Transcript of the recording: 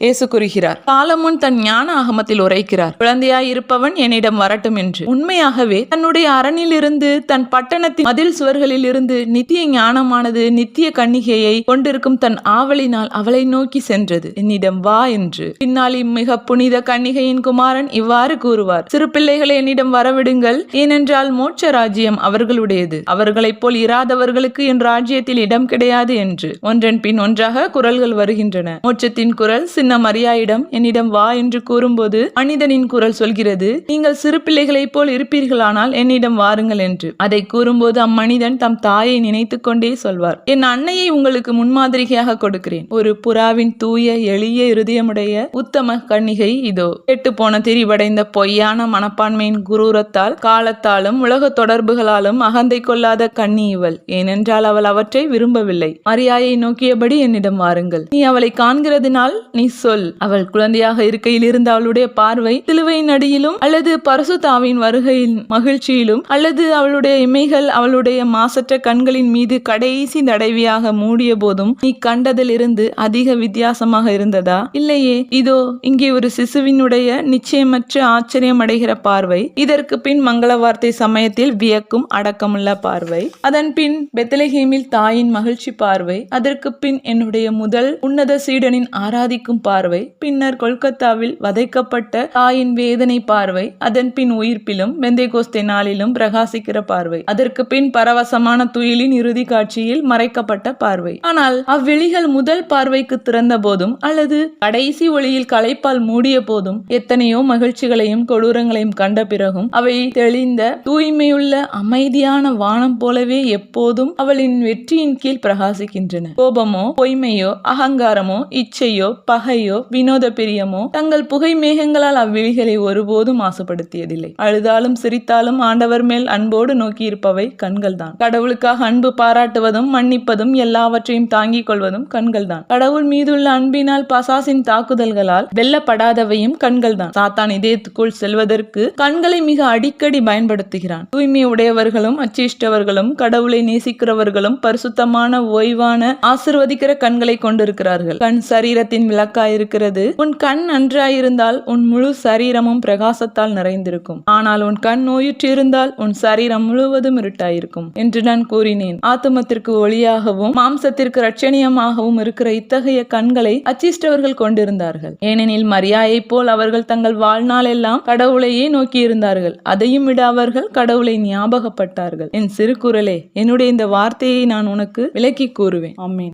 இயேசு கூறுகிறார். சாலமோன் தன் ஞான ஆகமத்தில் உரைக்கிறார், குழந்தையாய் இருப்பவன் என்னிடம் வரட்டும் என்று. உண்மையாகவே தன்னுடைய அரணிலிருந்து, தன் பட்டணத்தின் மதில் சுவர்களில் இருந்து நித்திய ஞானமானது நித்திய கன்னிகையை கொண்டிருக்கும் தன் ஆவலினால் அவளை நோக்கி சென்றது, என்னிடம் வா என்று. பின்னால் இம்மிக புனித கன்னிகையின் குமாரன் இவ்வாறு கூறுவார், சிறு பிள்ளைகளை என்னிடம் வரவிடுங்கள், ஏனென்றால் மோட்ச ராஜ்யம் அவர்களுடையது. அவர்களைப் போல் இராதவர்களுக்கு என் ராஜ்யத்தில் இடம் கிடையாது என்று. ஒன்றன் பின் ஒன்றாக குரல்கள் வருகின்றன. மோட்சத்தின் குரல் சின்ன மரியாயிடம் என்னிடம் வா என்று கூறும்போது, மனிதனின் குரல் சொல்கிறது, நீங்கள் சிறு பிள்ளைகளைப் போல் இருப்பீர்களானால் என்னிடம் வாருங்கள் என்று. அதை கூறும்போது அம்மனிதன் தம் தாயை நினைத்து கொண்டே சொல்வார், என் அன்னையை உங்களுக்கு முன்மாதிரியாக கொடுக்கிறேன். ஒரு புறாவின் தூய எளிய இருதயமுடைய உத்தம கன்னிகை இதோ. கெட்டு போன திரிவடைந்த பொய்யான மனப்பான்மையின் குரூரத்தால், காலத்தாலும் உலக தொடர்புகளாலும் அகந்தை கொள்ளாத கன்னி இவள். ஏனென்றால் அவள் அவற்றை விரும்பவில்லை. மரியாயை நோக்கியபடி என்னிடம் வாருங்கள். நீ அவளை காண்கிறதுனால் நீ சொல். அவள் குழந்தையாக இருக்கையில் இருந்த அவளுடைய பார்வை சிலுவையின் அடியிலும் அல்லது பரிசுத்தாவின் வருகையின் மகிழ்ச்சியிலும் அல்லது அவளுடைய இமைகள் அவளுடைய மாசற்ற கண்களின் மீது கடைசி தடவியாக மூடிய போதும் நீ கண்டதில் இருந்து அதிக வித்தியாசமாக இருந்ததா? இல்லையே. இதோ இங்கே ஒரு சிசுவினுடைய நிச்சயமற்ற ஆச்சரியம் அடைகிற பார்வை, இதற்கு பின் மங்கள வார்த்தை சமயத்தில் வியக்கும் அடக்கமுள்ள பார்வை, அதன் பின் பெத்லகேமில் தாயின் மகிழ்ச்சி பார்வை, அதற்கு பின் என்னுடைய முதல் உன்னத சீடனின் ஆராதிக்கும் பார்வை, பின்னர் கொல்கத்தாவில் வதைக்கப்பட்ட தாயின் வேதனை பார்வை, அதன் பின் உயிர்ப்பிலும் பெந்தேகோஸ்தே நாளிலும் பிரகாசிக்கிற பார்வை, அதற்கு பின் பரவசமான துயிலின் இறுதி காட்சியில் மறைக்கப்பட்ட பார்வை. ஆனால் அவ்விழிகள் முதல் பார்வைக்கு திறந்த போதும் அல்லது கடைசி ஒளியில் களைப்பால் மூடிய போதும், எத்தனையோ மகிழ்ச்சிகளையும் கொடூரங்களையும் கண்ட பிறகும் அவை தெளிந்த தூய்மையுள்ள அமைதியான வானம் போலவே எப்போதும் அவளின் வெற்றியின் கீழ் பிரகாசிக்கின்றன. கோபமோ பொய்மையோ அகங்காரமோ இச்சையோ பகையோ வினோத பிரியமோ தங்கள் புகை மேகங்களால் அவ்விழிகளை ஒருபோதும் மாசுபடுத்தியதில்லை. அழுதாலும் சிரித்தாலும் ஆண்டவர் மேல் அன்போடு நோக்கியிருப்பவை கண்கள் தான். கடவுளுக்காக அன்பு பாராட்டுவதும் மன்னிப்பதும் எல்லாவற்றையும் தாங்கிக் கொள்வதும் கண்கள் தான். கடவுள் மீதுள்ள அன்பினால் பசாசின் தாக்குதல்களால் வெல்லப்படாதவையும் கண்கள் தான். சாத்தான் இதயத்துக்குள் செல்வதற்கு கண்களை மிக அடிக்கடி பயன்படுத்துகிறான். தூய்மை உடையவர்களும் அச்சிஷ்டவர்களும் கடவுளை நேசிக்கிறவர்களும் பரிசுத்தமான ஓய்வான ஆசிர்வதிக்கிற கண்களை கொண்டிருக்கிறார்கள். கண் சரீரத்தின் விளக்காயிருக்கிறது. உன் கண் நன்றாயிருந்தால் உன் முழு சரீரமும் பிரகாசத்தால் நிறைந்திருக்கும். ஆனால் உன் கண் நோயுற்றிருந்தால் உன் சரீரம் முழுவதும் இருட்டாயிருக்கும் என்று நான் கூறினேன். ஆத்துமத்திற்கு ஒளியாகவும் மாம்சத்திற்கு இரட்சணியமாகவும் இருக்கிற இத்தகைய கண்களை அச்சிஷ்டவர்கள் கொண்டிருந்தார்கள். ஏனெனில் மரியாயைப் போல் அவர்கள் தங்கள் வாழ்நாள் எல்லாம் கடவுளையே நோக்கியிருந்தார்கள். அதையும் விட அவர்கள் கடவுளை ஞாபகப்பட்டார்கள். என் சிறு குரலே, என்னுடைய இந்த வார்த்தையை நான் உனக்கு விளக்கி கூறுவேன். ஆமென்.